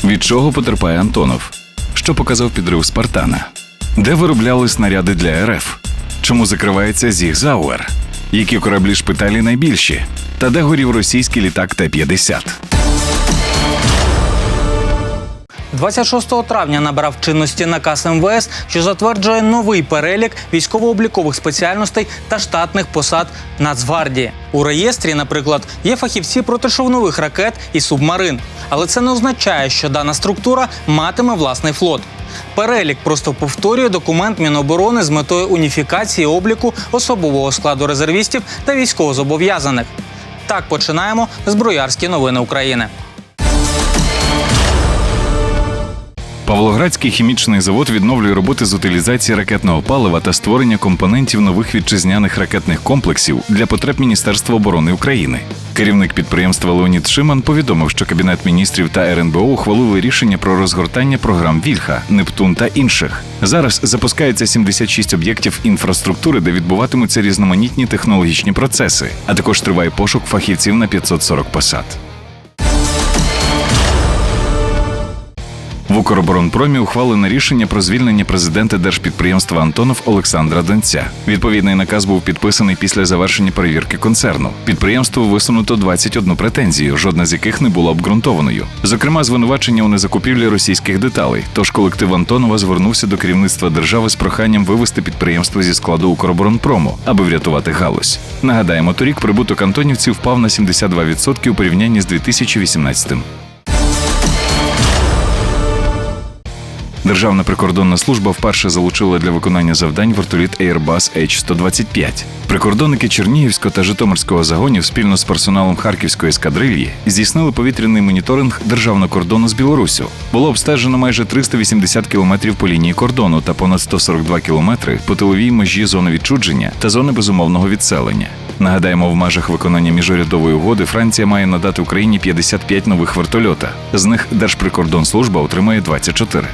Від чого потерпає Антонов? Що показав підрив Спартана? Де виробляли снаряди для РФ? Чому закривається Зіг-Зауер? Які кораблі шпиталі найбільші? Та де горів російський літак Т-50? 26 травня набрав чинності наказ МВС, що затверджує новий перелік військово-облікових спеціальностей та штатних посад Нацгвардії. У реєстрі, наприклад, є фахівці протишовнових ракет і субмарин. Але це не означає, що дана структура матиме власний флот. Перелік просто повторює документ Міноборони з метою уніфікації обліку особового складу резервістів та військовозобов'язаних. Так починаємо «Зброярські новини України». Павлоградський хімічний завод відновлює роботи з утилізації ракетного палива та створення компонентів нових вітчизняних ракетних комплексів для потреб Міністерства оборони України. Керівник підприємства Леонід Шиман повідомив, що Кабінет міністрів та РНБО ухвалили рішення про розгортання програм «Вільха», «Нептун» та інших. Зараз запускається 76 об'єктів інфраструктури, де відбуватимуться різноманітні технологічні процеси, а також триває пошук фахівців на 540 посад. В «Укроборонпромі» ухвалене рішення про звільнення президента держпідприємства «Антонов» Олександра Донця. Відповідний наказ був підписаний після завершення перевірки концерну. Підприємству висунуто 21 претензію, жодна з яких не була обґрунтованою. Зокрема, звинувачення у незакупівлі російських деталей. Тож колектив Антонова звернувся до керівництва держави з проханням вивести підприємство зі складу «Укроборонпрому», аби врятувати галузь. Нагадаємо, торік прибуток антонівців впав на 72% у порівнянні з 2018-м. Державна прикордонна служба вперше залучила для виконання завдань вертоліт Airbus H-125. Прикордонники Чернігівського та Житомирського загонів спільно з персоналом Харківської ескадрильї здійснили повітряний моніторинг державного кордону з Білоруссю. Було обстежено майже 380 кілометрів по лінії кордону та понад 142 кілометри по тиловій межі зони відчуження та зони безумовного відселення. Нагадаємо, в межах виконання міжурядової угоди Франція має надати Україні 55 нових вертольота. З них Держприкордонслужба отримає 24.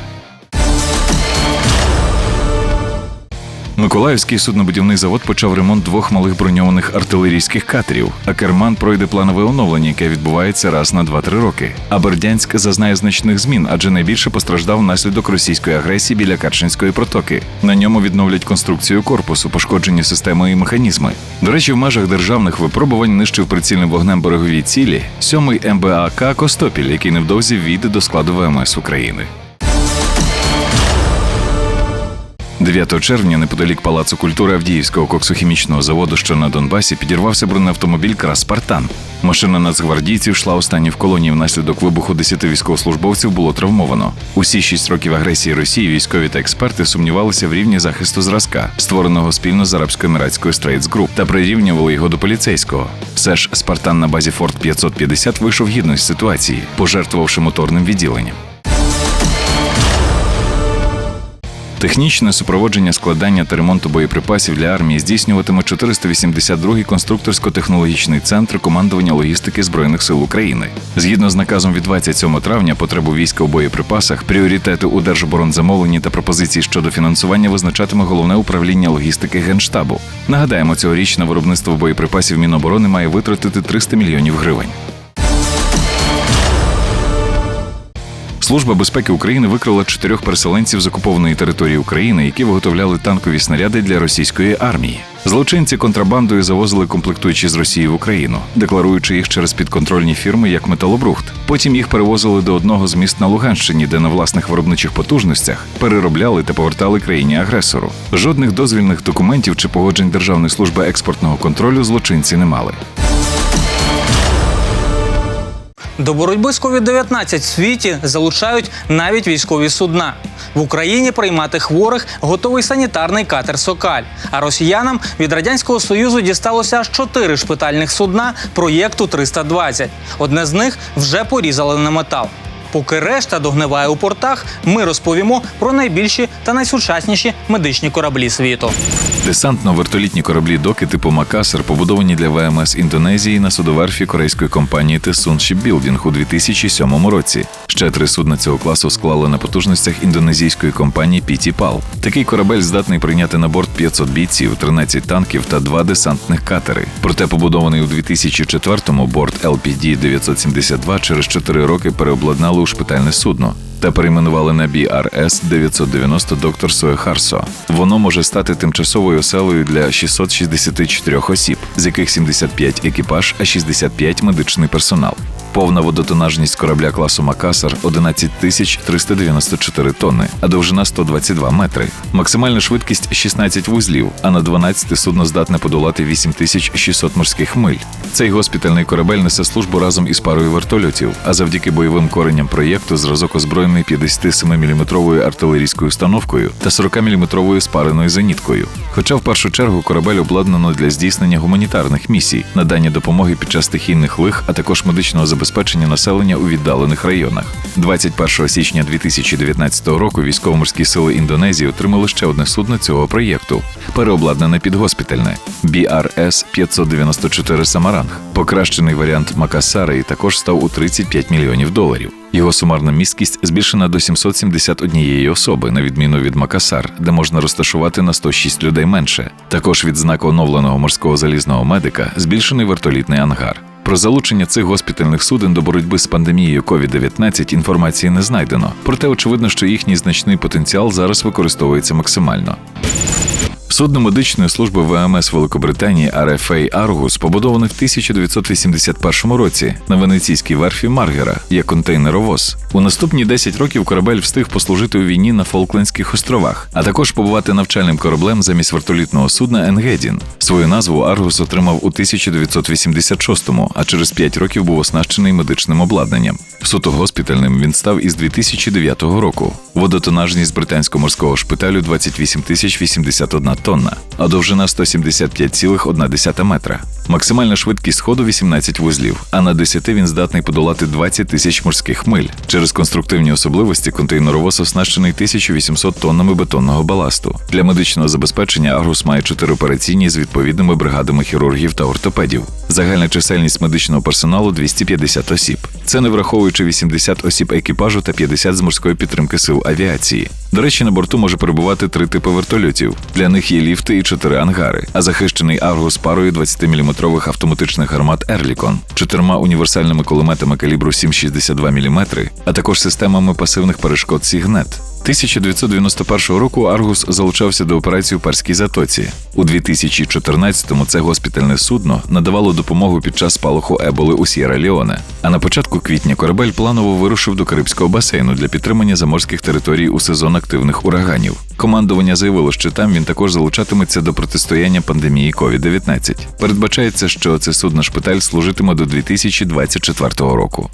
Миколаївський суднобудівний завод почав ремонт 2 малих броньованих артилерійських катерів, а Керман пройде планове оновлення, яке відбувається раз на 2-3 роки. А Бердянськ зазнає значних змін, адже найбільше постраждав внаслідок російської агресії біля Керченської протоки. На ньому відновлять конструкцію корпусу, пошкоджені системи і механізми. До речі, в межах державних випробувань нищив прицільним вогнем берегові цілі 7-й МБАК «Костопіль», який невдовзі війде до складу ВМС України. 9 червня неподалік Палацу культури Авдіївського коксохімічного заводу, що на Донбасі, підірвався бронеавтомобіль КРАЗ «Спартан». Машина нацгвардійців йшла останній в колоні, внаслідок вибуху 10 військовослужбовців було травмовано. Усі 6 років агресії Росії військові та експерти сумнівалися в рівні захисту зразка, створеного спільно з арабсько-еміратською Straits Group, та прирівнювали його до поліцейського. Все ж «Спартан» на базі Ford 550 вийшов гідно з ситуації, пожертвувавши моторним відділенням. Технічне супроводження складання та ремонту боєприпасів для армії здійснюватиме 482-й конструкторсько-технологічний центр командування логістики Збройних сил України. Згідно з наказом від 27 травня, потребу війська у боєприпасах, пріоритети у держоборонзамовленні та пропозиції щодо фінансування визначатиме Головне управління логістики Генштабу. Нагадаємо, цьогоріч на виробництво боєприпасів Міноборони має витратити 300 мільйонів гривень. Служба безпеки України викрила 4 переселенців з окупованої території України, які виготовляли танкові снаряди для російської армії. Злочинці контрабандою завозили комплектуючі з Росії в Україну, декларуючи їх через підконтрольні фірми як металобрухт. Потім їх перевозили до одного з міст на Луганщині, де на власних виробничих потужностях переробляли та повертали країні-агресору. Жодних дозвільних документів чи погоджень Державної служби експортного контролю злочинці не мали. До боротьби з COVID-19 в світі залучають навіть військові судна. В Україні приймати хворих готовий санітарний катер «Сокаль». А росіянам від Радянського Союзу дісталося аж 4 шпитальних судна проєкту 320. Одне з них вже порізали на метал. поки решта догниває у портах, ми розповімо про найбільші та найсучасніші медичні кораблі світу. Десантно-вертолітні кораблі-доки типу «Макасар» побудовані для ВМС Індонезії на судоверфі корейської компанії Thasun Shipbuilding у 2007 році. Ще 3 судна цього класу склали на потужностях індонезійської компанії PT PAL. Такий корабель здатний прийняти на борт 500 бійців, 13 танків та 2 десантних катери. Проте побудований у 2004-му борт LPD-972 через 4 роки переобладнали у шпитальне судно та перейменували на BRS-990 «Доктор Суехарсо». Воно може стати тимчасовою оселею для 664 осіб, з яких 75 – екіпаж, а 65 – медичний персонал. Повна водотонажність корабля класу «Макасар» – 11 394 тонни, а довжина – 122 метри. Максимальна швидкість – 16 вузлів, а на 12 судно здатне подолати 8600 морських миль. Цей госпітальний корабель несе службу разом із парою вертольотів, а завдяки бойовим коренням проєкту зразок озброєний 57-мм артилерійською установкою та 40-мм спареною зеніткою. Хоча в першу чергу корабель обладнано для здійснення гуманітарних місій, надання допомоги під час стихійних лих, а також медичного забезпечення населення у віддалених районах. 21 січня 2019 року військово-морські сили Індонезії отримали ще одне судно цього проєкту, переобладнане під госпітальне – BRS-594 «Самаранг». Покращений варіант «Макасари» також став у $35 мільйонів. Його сумарна місткість збільшена до 771 особи, на відміну від «Макасар», де можна розташувати на 106 людей менше. Також відзнака оновленого морського залізного медика збільшений вертолітний ангар. Про залучення цих госпітальних суден до боротьби з пандемією COVID-19 інформації не знайдено, проте очевидно, що їхній значний потенціал зараз використовується максимально. Судно медичної служби ВМС Великобританії RFA Argus побудоване в 1981 році на венеційській верфі Маргера як контейнеровоз. У наступні 10 років корабель встиг послужити у війні на Фолклендських островах, а також побувати навчальним кораблем замість вертолітного судна Енгедін. Свою назву Аргус отримав у 1986-му, а через 5 років був оснащений медичним обладнанням. Суто госпітальним він став із 2009 року. Водотонажність британського морського шпиталю 28 081 тонна, а довжина 175,1 метра. Максимальна швидкість ходу 18 вузлів, а на 10 він здатний подолати 20 тисяч морських миль. Через конструктивні особливості контейнеровоз оснащений 1800 тоннами бетонного баласту. Для медичного забезпечення Аргус має 4 операційні з відповідними бригадами хірургів та ортопедів. Загальна чисельність медичного персоналу – 250 осіб. Це не враховуючи 80 осіб екіпажу та 50 з морської підтримки сил авіації. До речі, на борту може перебувати 3 типи вертольотів. Для них є ліфти і 4 ангари, а захищений Аргус парою 20-мм автоматичних гармат «Ерлікон», 4 універсальними кулеметами калібру 7,62 мм, а також системами пасивних перешкод «Сігнет». 1991 року Аргус залучався до операції у Перській затоці. У 2014-му це госпітальне судно надавало допомогу під час спалаху еболи у С'єра-Леоне. А на початку квітня корабель планово вирушив до Карибського басейну для підтримання заморських територій у сезон активних ураганів. Командування заявило, що там він також залучатиметься до протистояння пандемії COVID-19. Передбачається, що це судно-шпиталь служитиме до 2024 року.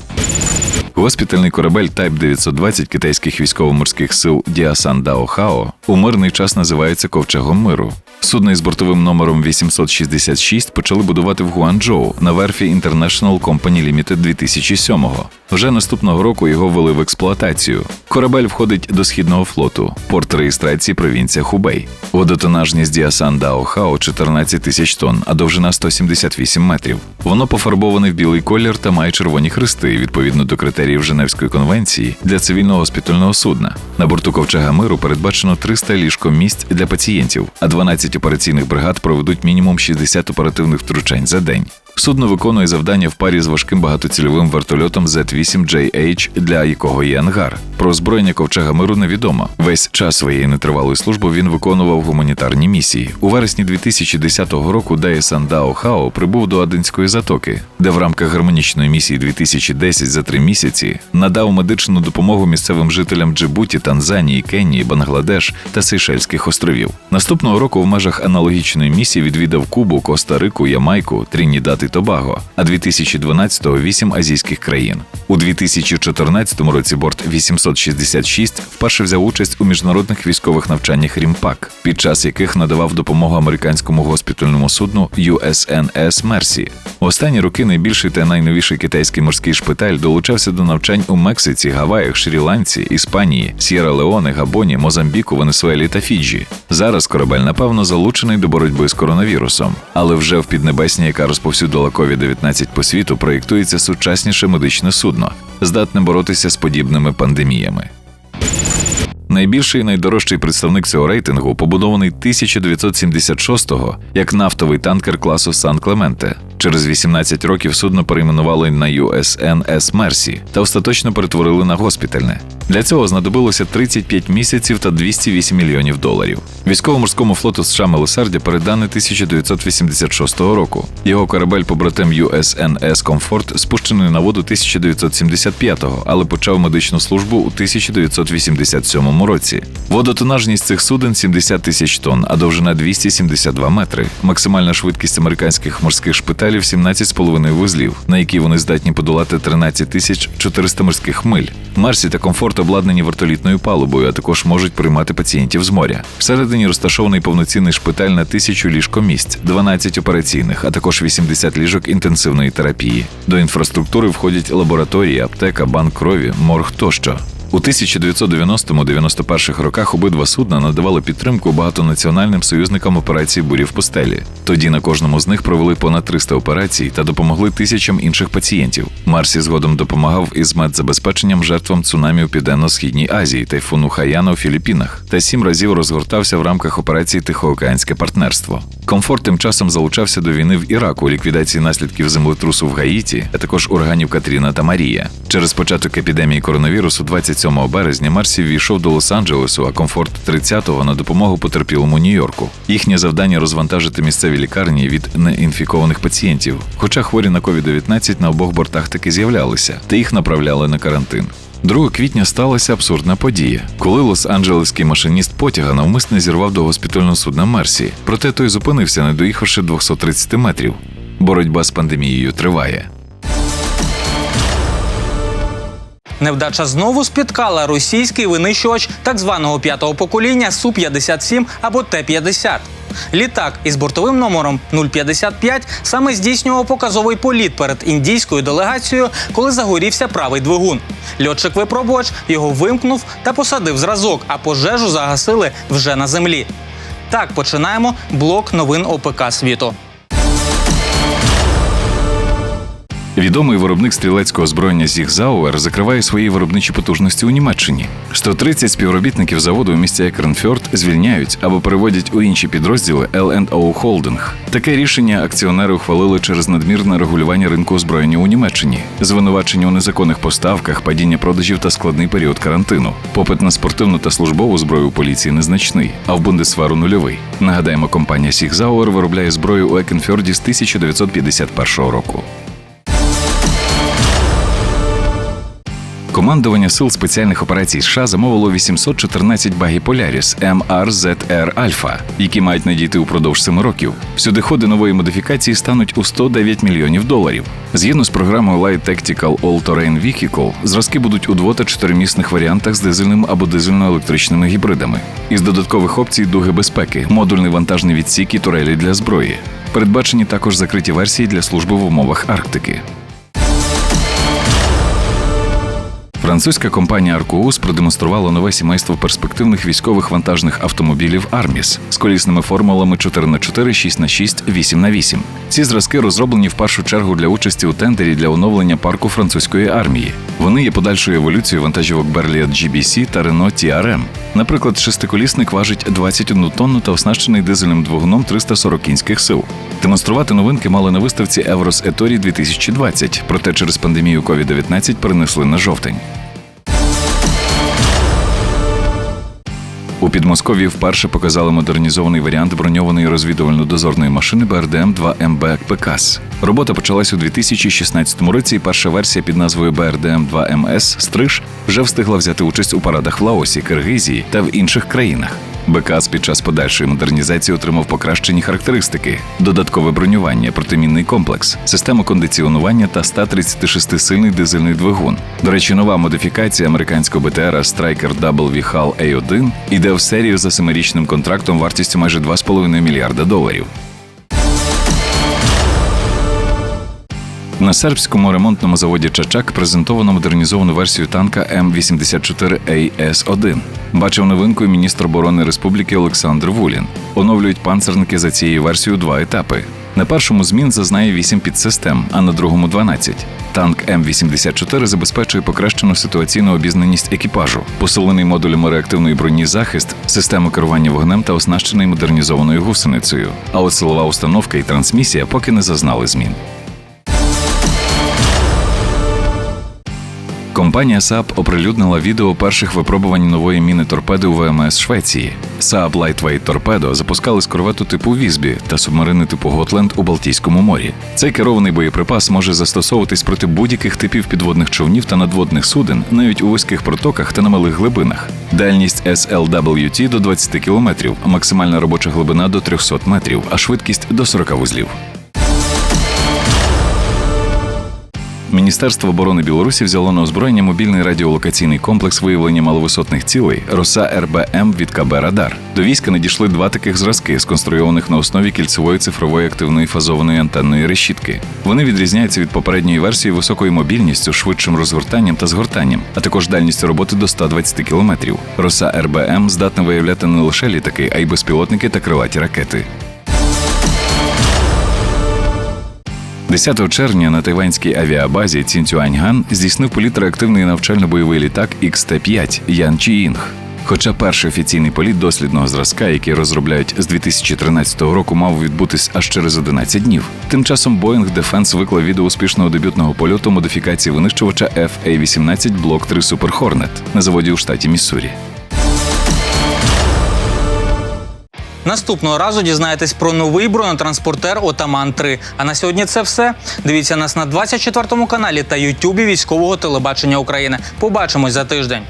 Госпітальний корабель Type 920 китайських військово-морських сил Діасан Дао Хао у мирний час називається «Ковчегом миру». Судно із бортовим номером 866 почали будувати в Гуанчжоу на верфі International Company Limited 2007-го. Вже наступного року його ввели в експлуатацію. Корабель входить до Східного флоту, порт реєстрації провінція Хубей. Водотонажність Діасан Дао Хао 14 тисяч тонн, а довжина 178 метрів. Воно пофарбоване в білий колір та має червоні хрести, відповідно до критеріїв Женевської конвенції для цивільного госпітального судна. На борту «Ковчега миру» передбачено 300 ліжко-місць для пацієнтів, а 12 операційних бригад проведуть мінімум 60 оперативних втручань за день. Судно виконує завдання в парі з важким багатоцільовим вертольотом Z-8JH, для якого є ангар. Про озброєння «Ковчега миру» невідомо. Весь час своєї нетривалої служби він виконував гуманітарні місії. У вересні 2010 року Діасан Дао Хао прибув до Аденської затоки, де в рамках гармонічної місії 2010 за 3 місяці надав медичну допомогу місцевим жителям Джибуті, Танзанії, Кенії, Бангладеш та Сейшельських островів. Наступного року в межах аналогічної місії відвідав Кубу, Коста-Рику, Ямайку, Тринідад Тринідад і Тобаго, а 2012-го – 8 азійських країн. У 2014 році борт 866 вперше взяв участь у міжнародних військових навчаннях «Рімпак», під час яких надавав допомогу американському госпітальному судну USNS Mercy. У останні роки найбільший та найновіший китайський морський шпиталь долучався до навчань у Мексиці, Гаваях, Шрі-Ланці, Іспанії, С'єра-Леоне, Габоні, Мозамбіку, Венесуелі та Фіджі. Зараз корабель, напевно, залучений до боротьби з коронавірусом. Але вже в Піднебесній, яка розповсюдила COVID-19 по світу, проєктується сучасніше медичне судно, здатне боротися з подібними пандеміями. Найбільший і найдорожчий представник цього рейтингу побудований 1976-го як нафтовий танкер класу Сан-Клементе. Через 18 років судно перейменували на USNS Mercy та остаточно перетворили на госпітальне. Для цього знадобилося 35 місяців та $208 мільйонів. Військово-морському флоту США «Милосердя» передане 1986 року. Його корабель-побратим USNS Comfort спущений на воду 1975-го, але почав медичну службу у 1987 році. Водотонажність цих суден – 70 тисяч тонн, а довжина – 272 метри. Максимальна швидкість американських морських шпиталів – 17,5 вузлів, на які вони здатні подолати 13 400 морських миль. Мерсі та Комфорт обладнані вертолітною палубою, а також можуть приймати пацієнтів з моря. Всередині розташований повноцінний шпиталь на 1000 ліжкомісць, 12 операційних, а також 80 ліжок інтенсивної терапії. До інфраструктури входять лабораторії, аптека, банк крові, морг тощо. У 1990-91 роках обидва судна надавали підтримку багатонаціональним союзникам операції «Бурі в пустелі». Тоді на кожному з них провели понад 300 операцій та допомогли тисячам інших пацієнтів. Мерсі згодом допомагав із медзабезпеченням жертвам цунамі у Південно-Східній Азії, тайфуну Хаяна у Філіппінах та 7 разів розгортався в рамках операції «Тихоокеанське партнерство». Комфорт тим часом залучався до війни в Іраку у ліквідації наслідків землетрусу в Гаїті, а також ураганів Катріна та Марія. Через початок епідемії коронавірусу 27 березня Мерсі ввійшов до Лос-Анджелесу, а Комфорт 30-го на допомогу потерпілому Нью-Йорку. Їхнє завдання – розвантажити місцеві лікарні від неінфікованих пацієнтів. Хоча хворі на COVID-19 на обох бортах таки з'являлися, та їх направляли на карантин. 2 квітня сталася абсурдна подія, коли лос-анджелеський машиніст потяга навмисно зірвав до госпітального судна Мерсі, проте той зупинився, не доїхавши 230 метрів. Боротьба з пандемією триває. Невдача знову спіткала російський винищувач так званого 5-го покоління Су-57 або Т-50. Літак із бортовим номером 055 саме здійснював показовий політ перед індійською делегацією, коли загорівся правий двигун. Льотчик-випробувач його вимкнув та посадив зразок, а пожежу загасили вже на землі. Так починаємо блок новин ОПК «Світу». Відомий виробник стрілецького озброєння Sig Sauer закриває свої виробничі потужності у Німеччині. 130 співробітників заводу у місті Екернфьорд звільняють або переводять у інші підрозділи L&O Holding. Таке рішення акціонери ухвалили через надмірне регулювання ринку озброєння у Німеччині, звинувачення у незаконних поставках, падіння продажів та складний період карантину. Попит на спортивну та службову зброю у поліції незначний, а в Бундесвару – нульовий. Нагадаємо, компанія Sig Sauer виробляє зброю у Екернфьорді з 1951 року. Командування Сил спеціальних операцій США замовило 814 багі Polaris MRZR Alpha, які мають надійти упродовж 7 років. Всюдиходи нової модифікації стануть у $109 мільйонів. Згідно з програмою Light Tactical All-Terrain Vehicle, зразки будуть у 2- та 4-місних варіантах з дизельним або дизельно-електричними гібридами. Із додаткових опцій – дуги безпеки, модульний вантажний відсік і турелі для зброї. Передбачені також закриті версії для служби в умовах Арктики. Французька компанія Arquus продемонструвала нове сімейство перспективних військових вантажних автомобілів Armis з колісними формулами 4х4, 6х6, 8х8. Ці зразки розроблені в першу чергу для участі у тендері для оновлення парку французької армії. Вони є подальшою еволюцією вантажівок Berliet GBC та Renault TRM. Наприклад, шестиколісник важить 21 тонну та оснащений дизельним двигуном 340 кінських сил. Демонструвати новинки мали на виставці Evros Etory 2020, проте через пандемію COVID-19 перенесли на жовтень. У Підмосков'ї вперше показали модернізований варіант броньованої розвідувально-дозорної машини БРДМ-2МБ «Пекас». Робота почалась у 2016 році, і перша версія під назвою БРДМ-2МС «Стриж» вже встигла взяти участь у парадах в Лаосі, Киргизії та в інших країнах. БКАЗ під час подальшої модернізації отримав покращені характеристики, додаткове бронювання, протимінний комплекс, систему кондиціонування та 136-сильний дизельний двигун. До речі, нова модифікація американського БТРа Striker W HAL A1 йде в серію за 7-річним контрактом вартістю майже $2,5 мільярда. На сербському ремонтному заводі «Чачак» презентовано модернізовану версію танка М84АС-1. Бачив новинку і міністр оборони республіки Олександр Вулін. Оновлюють панцерники за цією версією 2 етапи. На першому змін зазнає 8 підсистем, а на другому – 12. Танк М84 забезпечує покращену ситуаційну обізнаність екіпажу, посилений модулями реактивної броні захист, систему керування вогнем та оснащений модернізованою гусеницею. А от силова установка і трансмісія поки не зазнали змін. Компанія Saab оприлюднила відео перших випробувань нової міни-торпеди у ВМС Швеції. Saab Lightweight Torpedo запускали з корвету типу Візбі та субмарини типу Готленд у Балтійському морі. Цей керований боєприпас може застосовуватись проти будь-яких типів підводних човнів та надводних суден, навіть у вузьких протоках та на малих глибинах. Дальність SLWT до 20 км, максимальна робоча глибина до 300 метрів, а швидкість до 40 вузлів. Міністерство оборони Білорусі взяло на озброєння мобільний радіолокаційний комплекс виявлення маловисотних цілей «Роса РБМ» від КБ «Радар». До війська надійшли 2 таких зразки, сконструйованих на основі кільцевої цифрової активної фазованої антенної решітки. Вони відрізняються від попередньої версії високою мобільністю, швидшим розгортанням та згортанням, а також дальністю роботи до 120 км. «Роса РБМ» здатна виявляти не лише літаки, а й безпілотники та крилаті ракети. 10 червня на тайванській авіабазі Цінцюаньган здійснив політ реактивний навчально-бойовий літак XT-5 Ян Чіїнг. Хоча перший офіційний політ дослідного зразка, який розробляють з 2013 року, мав відбутись аж через 11 днів. Тим часом Boeing Defense виклав відео успішного дебютного польоту модифікації винищувача FA-18 Block 3 Super Hornet на заводі у штаті Міссурі. Наступного разу дізнаєтесь про новий бронетранспортер «Отаман-3». А на сьогодні це все. Дивіться нас на 24-му каналі та Ютубі Військового телебачення України. Побачимось за тиждень.